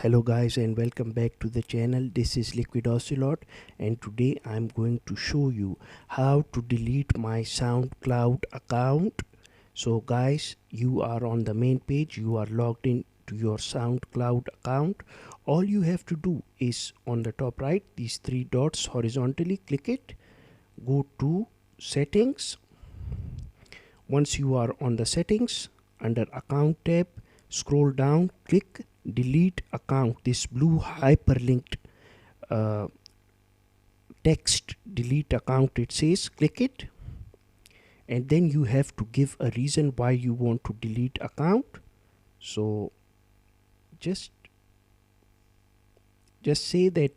Hello guys and welcome back to the channel. This is Liquid Ocelot and today I'm going to show you how to delete my SoundCloud account. So guys, you are on the main page, you are logged in to your SoundCloud account. All you have to do is on the top right, these three dots horizontally, click it, go to settings. Once you are on the settings, under account tab, scroll down, click delete account. This blue hyperlinked text delete account, it says, click it, and then you have to give a reason why you want to delete account. So just say that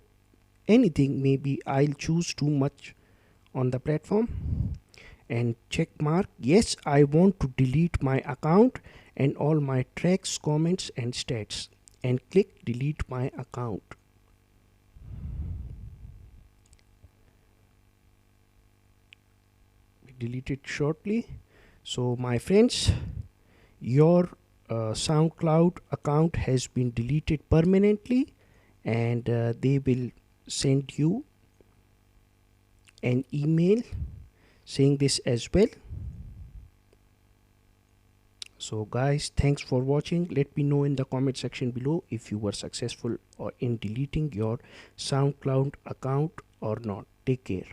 anything, maybe I'll choose too much on the platform, and check mark yes, I want to delete my account and all my tracks, comments and stats, and click delete my account. Delete it shortly. So my friends, your SoundCloud account has been deleted permanently, and they will send you an email saying this as well. So guys, thanks for watching. Let me know in the comment section below if you were successful in deleting your SoundCloud account or not. Take care.